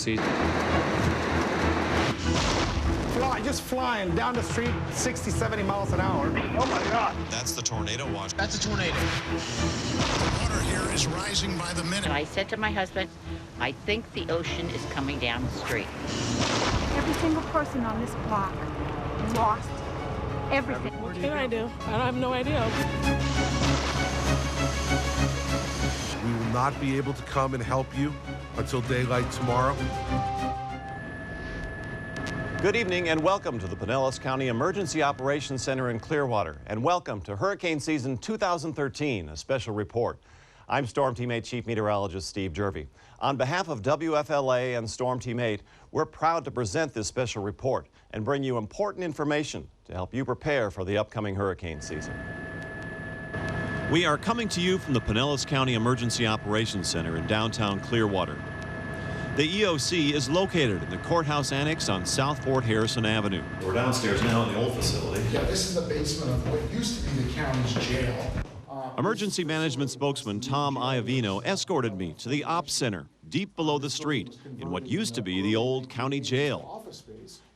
see. Just flying down the street 60, 70 miles an hour. Oh my God. That's the tornado watch. That's a tornado. The water here is rising by the minute. I said to my husband, I think the ocean is coming down the street. Every single person on this block lost everything. What can I do? I have no idea. We will not be able to come and help you until daylight tomorrow. Good evening and welcome to the Pinellas County Emergency Operations Center in Clearwater. And welcome to Hurricane Season 2013, a special report. I'm Storm Team 8 Chief Meteorologist Steve Jervy. On behalf of WFLA and Storm Team 8, we're proud to present this special report and bring you important information to help you prepare for the upcoming hurricane season. We are coming to you from the Pinellas County Emergency Operations Center in downtown Clearwater. The EOC is located in the courthouse annex on South Fort Harrison Avenue. We're downstairs now in the old facility. Yeah, this is the basement of what used to be the county's jail. Emergency management spokesman Tom Iovino escorted me to the Ops Center, deep below the street, in what used to be the old county jail.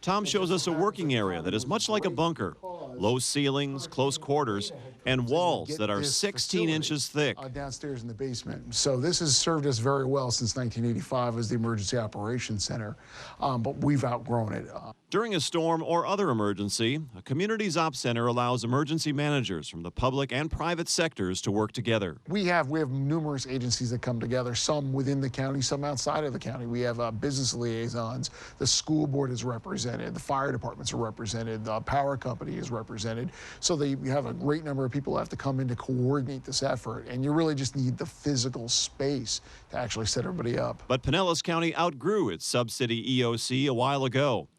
Tom shows us a working area that is much like a bunker. Low ceilings, close quarters, and walls that are 16 inches thick. Downstairs in the basement. So this has served us very well since 1985 as the Emergency Operations Center, but we've outgrown it. During a storm or other emergency, a community's Ops Center allows emergency managers from the public and private sectors to work together. We have numerous agencies that come together, some within the county, some outside of the county. We have business liaisons, the school board is represented, the fire departments are represented, the power company is represented. So we have a great number of people who have to come in to coordinate this effort, and you really just need the physical space to actually set everybody up. But Pinellas County outgrew its sub-city EOC a while ago.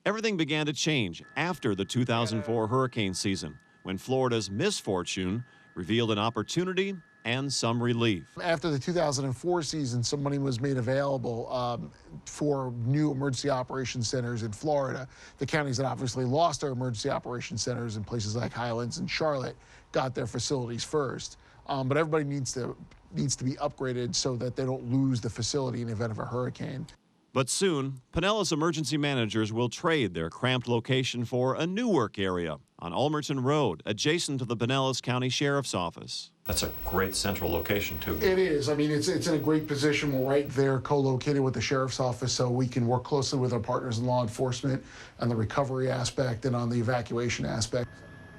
Everything began to change after the 2004 hurricane season, when Florida's misfortune revealed an opportunity and some relief. After the 2004 season, some money was made available for new emergency operations centers in Florida. The counties that obviously lost their emergency operations centers in places like Highlands and Charlotte got their facilities first. But everybody needs to be upgraded so that they don't lose the facility in the event of a hurricane. But soon, Pinellas emergency managers will trade their cramped location for a new work area on Ulmerton Road, adjacent to the Pinellas County Sheriff's Office. That's a great central location, too. It is. I mean, it's in a great position. We're right there, co-located with the Sheriff's Office, so we can work closely with our partners in law enforcement on the recovery aspect and on the evacuation aspect.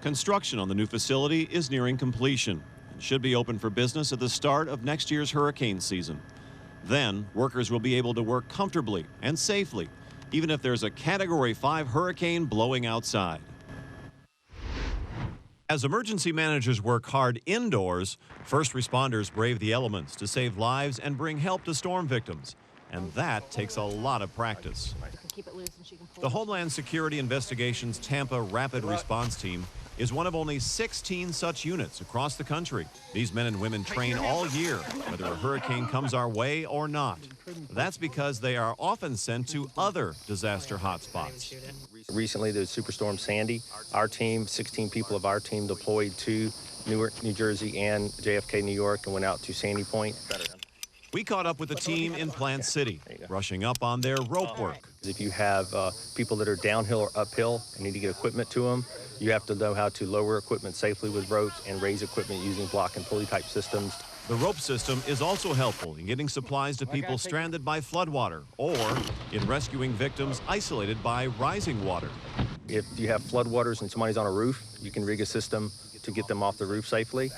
Construction on the new facility is nearing completion and should be open for business at the start of next year's hurricane season. Then, workers will be able to work comfortably and safely, even if there's a Category 5 hurricane blowing outside. As emergency managers work hard indoors, first responders brave the elements to save lives and bring help to storm victims. And that takes a lot of practice. The Homeland Security Investigations Tampa Rapid Response Team is one of only 16 such units across the country. These men and women train all year, whether a hurricane comes our way or not. That's because they are often sent to other disaster hotspots. Recently, there was Superstorm Sandy. Our team, 16 people of our team, deployed to Newark, New Jersey and JFK, New York, and went out to Sandy Point. We caught up with the team in Plant City, brushing up on their rope work. If you have people that are downhill or uphill and need to get equipment to them, you have to know how to lower equipment safely with ropes and raise equipment using block and pulley type systems. The rope system is also helpful in getting supplies to people stranded by floodwater or in rescuing victims isolated by rising water. If you have floodwaters and somebody's on a roof, you can rig a system to get them off the roof safely.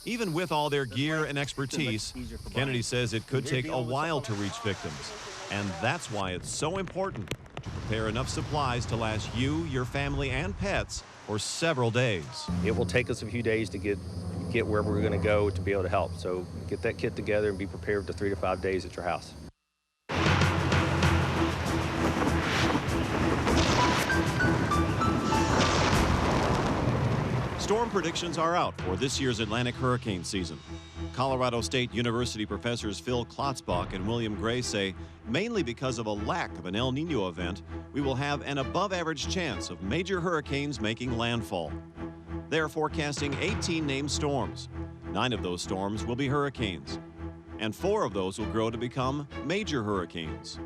Even with all their gear and expertise, Kennedy says it could take a while to reach victims. And that's why it's so important to prepare enough supplies to last you, your family, and pets for several days. It will take us a few days to get where we're going to go to be able to help. So get that kit together and be prepared for 3 to 5 days at your house. Storm predictions are out for this year's Atlantic hurricane season. Colorado State University professors Phil Klotzbach and William Gray say, mainly because of a lack of an El Nino event, we will have an above-average chance of major hurricanes making landfall. They are forecasting 18 named storms. 9 of those storms will be hurricanes, and 4 of those will grow to become major hurricanes.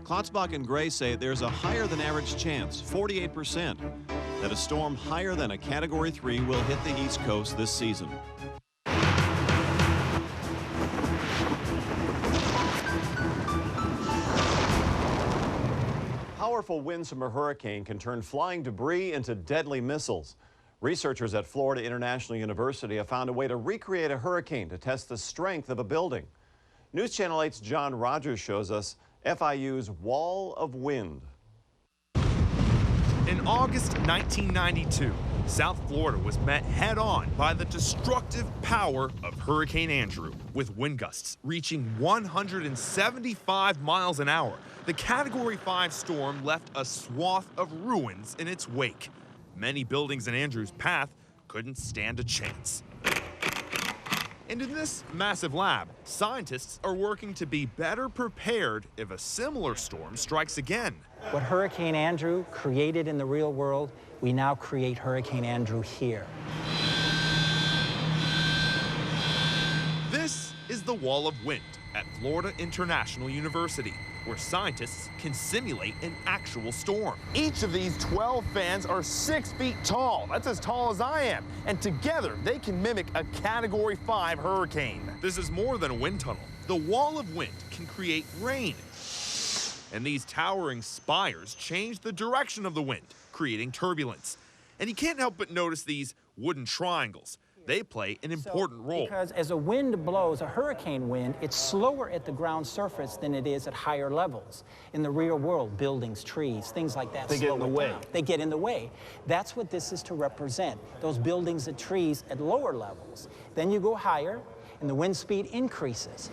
Klotzbach and Gray say there's a higher than average chance, 48%, that a storm higher than a Category 3 will hit the East Coast this season. Powerful winds from a hurricane can turn flying debris into deadly missiles. Researchers at Florida International University have found a way to recreate a hurricane to test the strength of a building. News Channel 8's John Rogers shows us FIU's Wall of Wind. In August 1992, South Florida was met head-on by the destructive power of Hurricane Andrew. With wind gusts reaching 175 miles an hour, the Category 5 storm left a swath of ruins in its wake. Many buildings in Andrew's path couldn't stand a chance. And in this massive lab, scientists are working to be better prepared if a similar storm strikes again. What Hurricane Andrew created in the real world, we now create Hurricane Andrew here. This is the Wall of Wind at Florida International University, where scientists can simulate an actual storm. Each of these 12 fans are 6 feet tall. That's as tall as I am. And together, they can mimic a Category 5 hurricane. This is more than a wind tunnel. The Wall of Wind can create rain. And these towering spires change the direction of the wind, creating turbulence. And you can't help but notice these wooden triangles. They play an important role. Because as a wind blows, a hurricane wind, it's slower at the ground surface than it is at higher levels. In the real world, buildings, trees, things like that. They get in the way. They get in the way. That's what this is to represent, those buildings and trees at lower levels. Then you go higher, and the wind speed increases.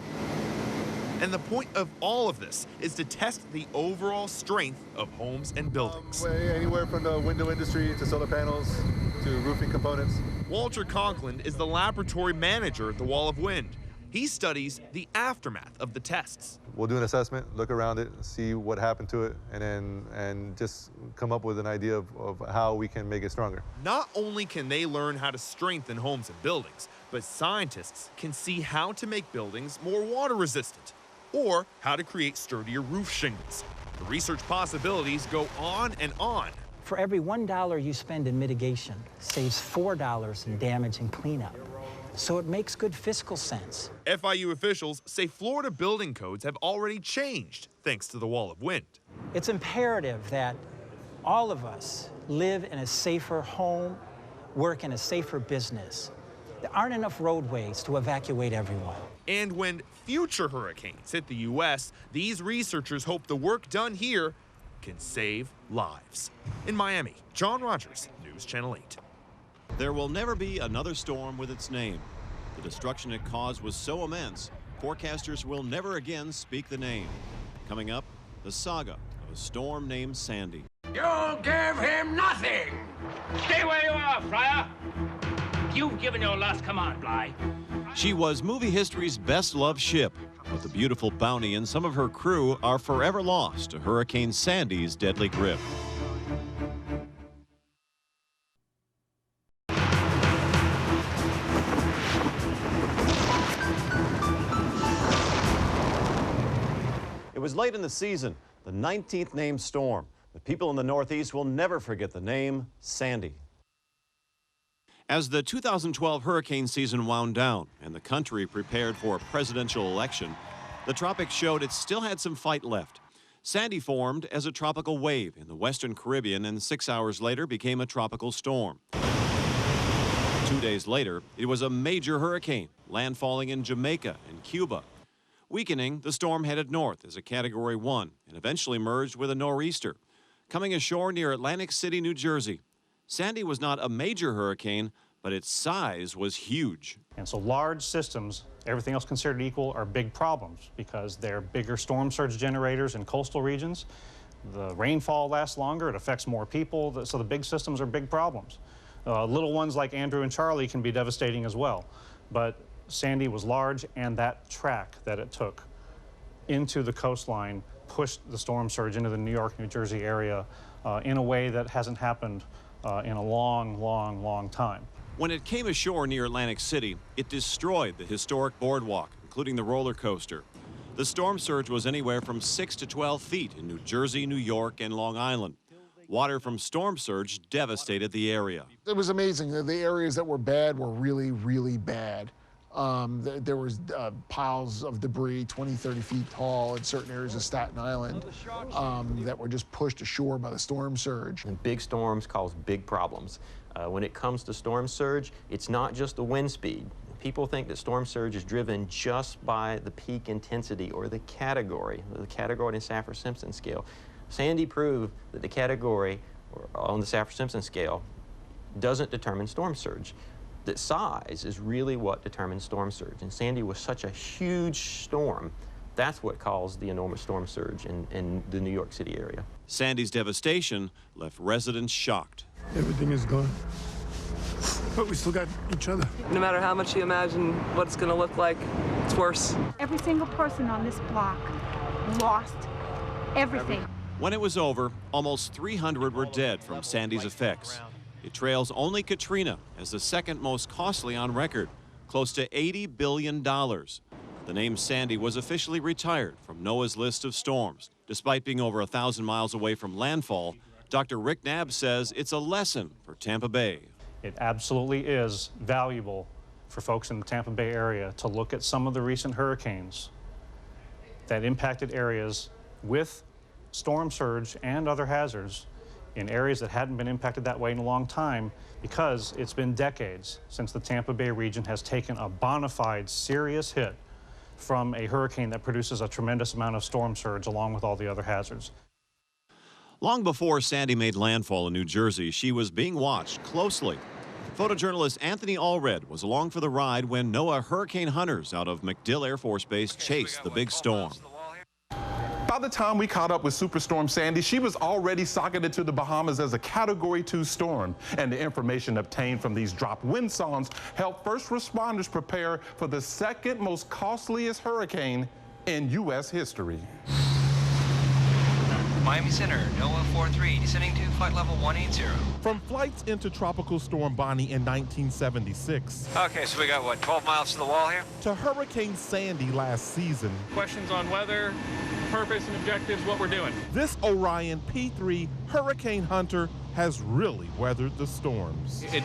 And the point of all of this is to test the overall strength of homes and buildings. Anywhere from the window industry to solar panels to roofing components. Walter Conklin is the laboratory manager at the Wall of Wind. He studies the aftermath of the tests. We'll do an assessment, look around it, see what happened to it, and just come up with an idea of how we can make it stronger. Not only can they learn how to strengthen homes and buildings, but scientists can see how to make buildings more water resistant, or how to create sturdier roof shingles. The research possibilities go on and on. For every $1 you spend in mitigation, saves $4 in damage and cleanup. So it makes good fiscal sense. FIU officials say Florida building codes have already changed thanks to the Wall of Wind. It's imperative that all of us live in a safer home, work in a safer business. There aren't enough roadways to evacuate everyone. And when future hurricanes hit the U.S., these researchers hope the work done here can save lives. In Miami, John Rogers, News Channel 8. There will never be another storm with its name. The destruction it caused was so immense, forecasters will never again speak the name. Coming up, the saga of a storm named Sandy. You give him nothing! Stay where you are, Friar! You've given your last command, Bly. She was movie history's best-loved ship, but the beautiful Bounty and some of her crew are forever lost to Hurricane Sandy's deadly grip. It was late in the season, the 19th named storm. But people in the Northeast will never forget the name Sandy. As the 2012 hurricane season wound down and the country prepared for a presidential election, the tropics showed it still had some fight left. Sandy formed as a tropical wave in the Western Caribbean and 6 hours later became a tropical storm. 2 days later, it was a major hurricane, landfalling in Jamaica and Cuba. Weakening, the storm headed north as a Category 1 and eventually merged with a nor'easter, coming ashore near Atlantic City, New Jersey. Sandy was not a major hurricane, but its size was huge. And so large systems, everything else considered equal, are big problems because they're bigger storm surge generators in coastal regions. The rainfall lasts longer, it affects more people, so the big systems are big problems. Little ones like Andrew and Charlie can be devastating as well. But Sandy was large, and that track that it took into the coastline pushed the storm surge into the New York, New Jersey area in a way that hasn't happened in a long, long, long time. When it came ashore near Atlantic City, it destroyed the historic boardwalk, including the roller coaster. The storm surge was anywhere from 6 to 12 feet in New Jersey, New York, and Long Island. Water from storm surge devastated the area. It was amazing. The areas that were bad were really, really bad. There was piles of debris 20, 30 feet tall in certain areas of Staten Island that were just pushed ashore by the storm surge. And big storms cause big problems. When it comes to storm surge, it's not just the wind speed. People think that storm surge is driven just by the peak intensity or the category on the Saffir-Simpson scale. Sandy proved that the category on the Saffir-Simpson scale doesn't determine storm surge. That size is really what determines storm surge. And Sandy was such a huge storm. That's what caused the enormous storm surge in the New York City area. Sandy's devastation left residents shocked. Everything is gone, but we still got each other. No matter how much you imagine what it's going to look like, it's worse. Every single person on this block lost everything. When it was over, almost 300 were dead from Sandy's effects. It trails only Katrina as the second most costly on record, close to $80 billion. The name Sandy was officially retired from NOAA's list of storms. Despite being over 1,000 miles away from landfall, Dr. Rick Knabb says it's a lesson for Tampa Bay. It absolutely is valuable for folks in the Tampa Bay area to look at some of the recent hurricanes that impacted areas with storm surge and other hazards in areas that hadn't been impacted that way in a long time, because it's been decades since the Tampa Bay region has taken a bona fide serious hit from a hurricane that produces a tremendous amount of storm surge along with all the other hazards. Long before Sandy made landfall in New Jersey, she was being watched closely. Photojournalist Anthony Allred was along for the ride when NOAA hurricane hunters out of MacDill Air Force Base chased the big storm. By the time we caught up with Superstorm Sandy, she was already socketed to the Bahamas as a Category 2 storm. And the information obtained from these dropped wind sondes helped first responders prepare for the second most costliest hurricane in U.S. history. Miami Center, NOAA 43, descending to flight level 180. From flights into Tropical Storm Bonnie in 1976. Okay, so we got, what, 12 miles to the wall here? To Hurricane Sandy last season. Questions on weather, purpose and objectives, what we're doing. This Orion P3 Hurricane Hunter has really weathered the storms. It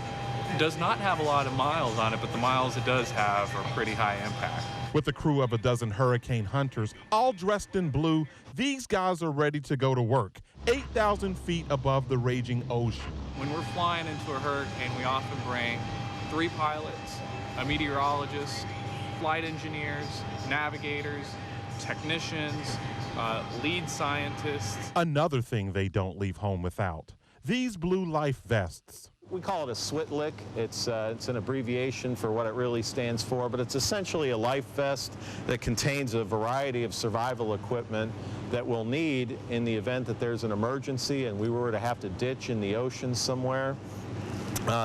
does not have a lot of miles on it, but the miles it does have are pretty high impact. With a crew of a dozen hurricane hunters, all dressed in blue, these guys are ready to go to work, 8,000 feet above the raging ocean. When we're flying into a hurricane, we often bring 3 pilots, a meteorologist, flight engineers, navigators, technicians, lead scientists. Another thing they don't leave home without, these blue life vests. We call it a SWITLIC. It's an abbreviation for what it really stands for, but it's essentially a life vest that contains a variety of survival equipment that we'll need in the event that there's an emergency and we were to have to ditch in the ocean somewhere.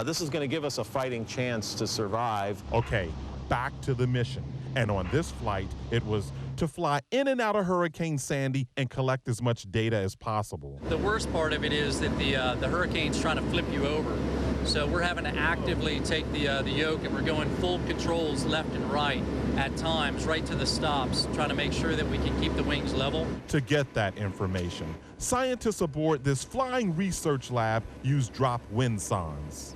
This is going to give us a fighting chance to survive. Okay, back to the mission. And on this flight, it was to fly in and out of Hurricane Sandy and collect as much data as possible. The worst part of it is that the hurricane's trying to flip you over. So we're having to actively take the yoke, and we're going full controls left and right at times, right to the stops, trying to make sure that we can keep the wings level. To get that information, scientists aboard this flying research lab use drop wind sondes.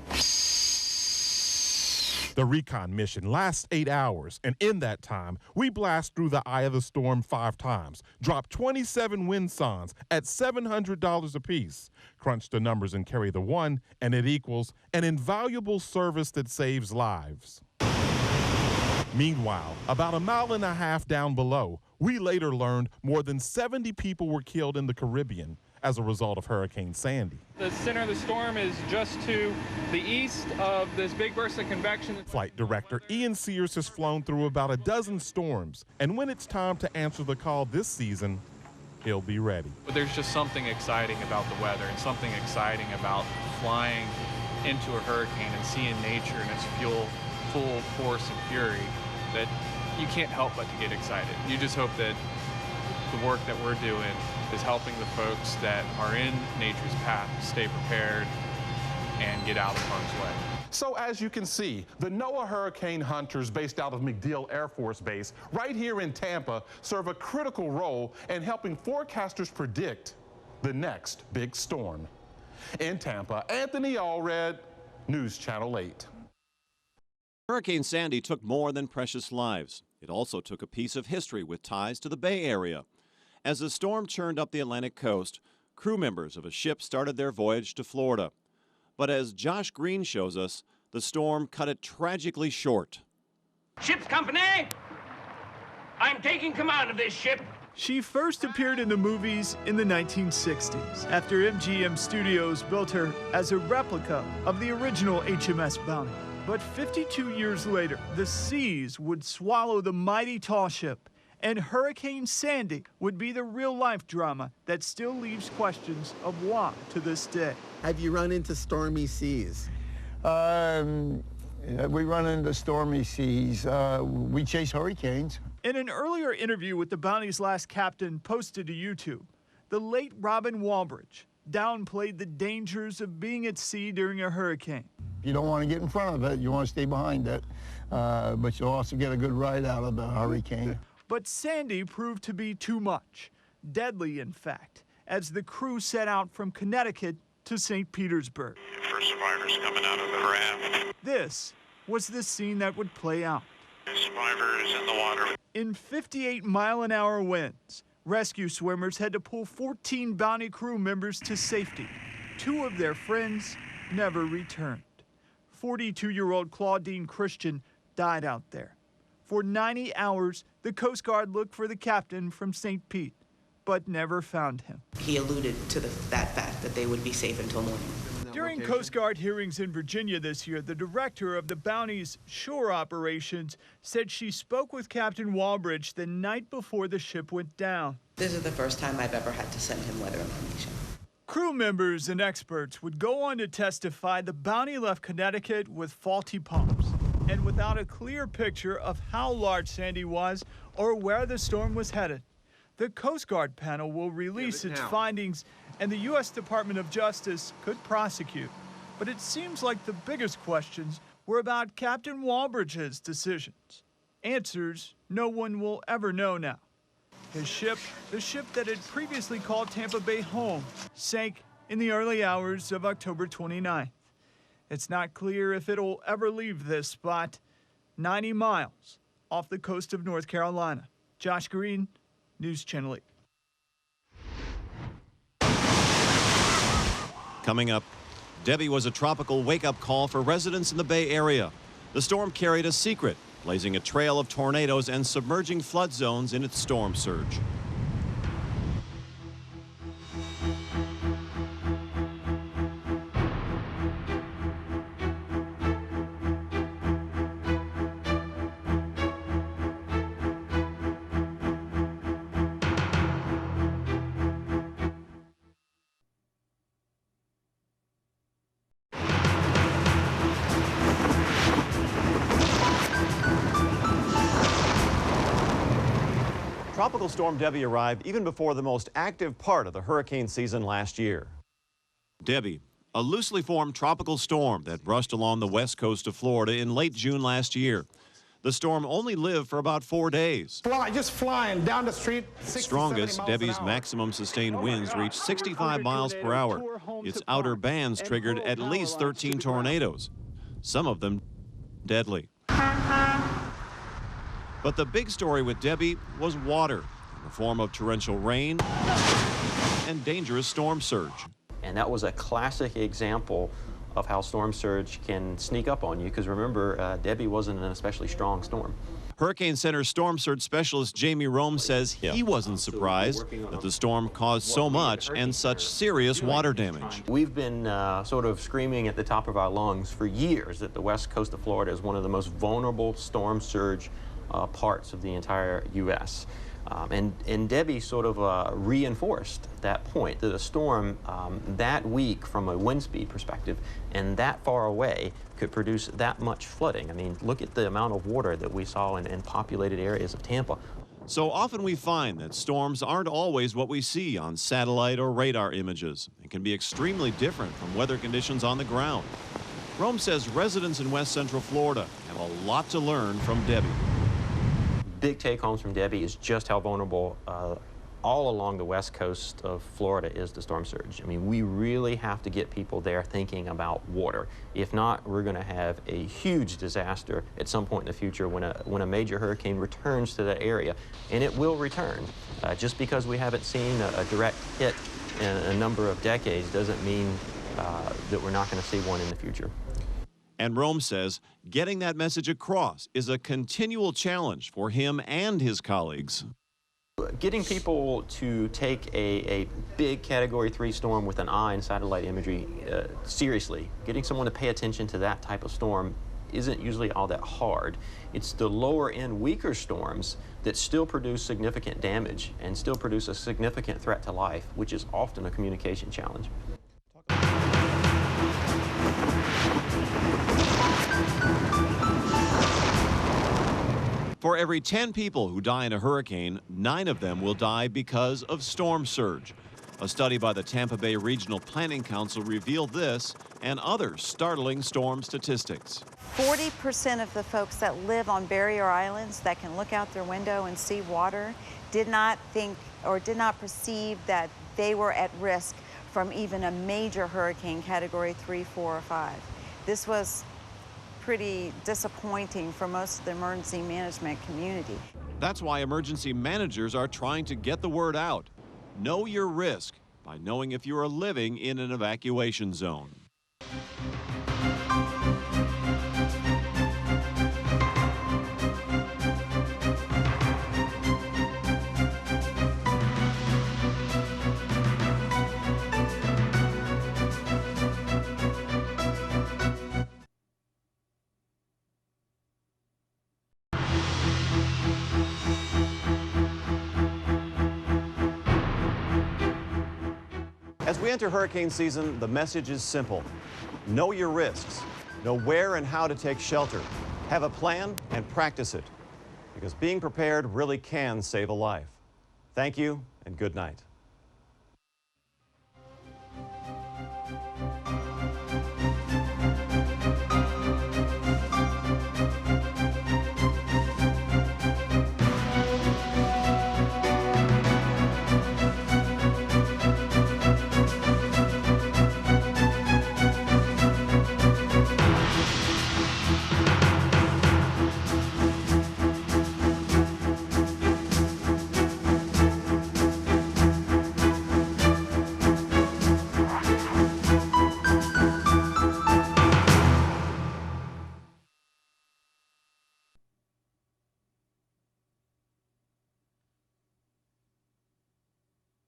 The recon mission lasts 8 hours, and in that time, we blast through the eye of the storm 5 times, drop 27 wind sondes at $700 apiece, crunch the numbers and carry the one, and it equals an invaluable service that saves lives. Meanwhile, about 1.5 miles down below, we later learned more than 70 people were killed in the Caribbean as a result of Hurricane Sandy. The center of the storm is just to the east of this big burst of convection. Flight director Ian Sears has flown through about a dozen storms, and when it's time to answer the call this season, he'll be ready. But there's just something exciting about the weather and something exciting about flying into a hurricane and seeing nature in its full force and fury that you can't help but to get excited. You just hope that the work that we're doing is helping the folks that are in nature's path stay prepared and get out of harm's way. So as you can see, the NOAA hurricane hunters based out of MacDill Air Force Base right here in Tampa serve a critical role in helping forecasters predict the next big storm. In Tampa, Anthony Allred, News Channel 8. Hurricane Sandy took more than precious lives. It also took a piece of history with ties to the Bay Area. As the storm churned up the Atlantic coast, crew members of a ship started their voyage to Florida. But as Josh Green shows us, the storm cut it tragically short. Ship's company! I'm taking command of this ship. She first appeared in the movies in the 1960s, after MGM Studios built her as a replica of the original HMS Bounty. But 52 years later, the seas would swallow the mighty tall ship, and Hurricane Sandy would be the real-life drama that still leaves questions of why to this day. Have you run into stormy seas? We run into stormy seas. We chase hurricanes. In an earlier interview with the Bounty's last captain posted to YouTube, the late Robin Walbridge downplayed the dangers of being at sea during a hurricane. You don't want to get in front of it. You want to stay behind it. But you'll also get a good ride out of the hurricane. But Sandy proved to be too much. Deadly, in fact, as the crew set out from Connecticut to St. Petersburg. First survivors coming out of the raft. This was the scene that would play out. Survivors in the water. In 58-mile-an-hour winds, rescue swimmers had to pull 14 Bounty crew members to safety. 2 of their friends never returned. 42-year-old Claudine Christian died out there. For 90 hours, the Coast Guard looked for the captain from St. Pete, but never found him. He alluded to that fact that they would be safe until morning. During Coast Guard hearings in Virginia this year, the director of the Bounty's shore operations said she spoke with Captain Walbridge the night before the ship went down. This is the first time I've ever had to send him weather information. Crew members and experts would go on to testify the Bounty left Connecticut with faulty pumps and without a clear picture of how large Sandy was or where the storm was headed. The Coast Guard panel will release its findings and the U.S. Department of Justice could prosecute. But it seems like the biggest questions were about Captain Walbridge's decisions. Answers no one will ever know now. His ship, the ship that had previously called Tampa Bay home, sank in the early hours of October 29th. It's not clear if it'll ever leave this spot, 90 miles off the coast of North Carolina. Josh Green, News Channel 8. Coming up, Debby was a tropical wake-up call for residents in the Bay Area. The storm carried a secret, blazing a trail of tornadoes and submerging flood zones in its storm surge. Tropical Storm Debby arrived even before the most active part of the hurricane season last year. Debby, a loosely formed tropical storm that brushed along the west coast of Florida in late June last year. The storm only lived for about 4 days. Just flying down the street. Strongest, Debby's maximum sustained winds reached 65 miles per hour. Its outer bands triggered at least 13 tornadoes, some of them deadly. But the big story with Debby was water in the form of torrential rain and dangerous storm surge. And that was a classic example of how storm surge can sneak up on you, because remember, Debby wasn't an especially strong storm. Hurricane Center storm surge specialist Jamie Rome says he wasn't surprised that the storm caused so much and such serious water damage. We've been sort of screaming at the top of our lungs for years that the west coast of Florida is one of the most vulnerable storm surge parts of the entire U.S. And Debby sort of reinforced that point, that a storm that weak from a wind speed perspective and that far away could produce that much flooding. I mean, look at the amount of water that we saw in populated areas of Tampa. So often we find that storms aren't always what we see on satellite or radar images. It can be extremely different from weather conditions on the ground. Rome says residents in West Central Florida have a lot to learn from Debby. Big take-homes from Debby is just how vulnerable all along the west coast of Florida is to storm surge. I mean, we really have to get people there thinking about water. If not, we're going to have a huge disaster at some point in the future when a major hurricane returns to that area. And it will return. Just because we haven't seen a direct hit in a number of decades doesn't mean that we're not going to see one in the future. And Rome says getting that message across is a continual challenge for him and his colleagues. Getting people to take a big Category 3 storm with an eye and satellite imagery seriously, getting someone to pay attention to that type of storm isn't usually all that hard. It's the lower end, weaker storms that still produce significant damage and still produce a significant threat to life, which is often a communication challenge. For every 10 people who die in a hurricane, 9 of them will die because of storm surge. A study by the Tampa Bay Regional Planning Council revealed this and other startling storm statistics. 40% of the folks that live on barrier islands that can look out their window and see water did not think or did not perceive that they were at risk from even a major hurricane, Category 3, 4, or 5. This was pretty disappointing for most of the emergency management community. That's why emergency managers are trying to get the word out. Know your risk by knowing if you are living in an evacuation zone. As we enter hurricane season, the message is simple. Know your risks. Know where and how to take shelter. Have a plan and practice it. Because being prepared really can save a life. Thank you and good night.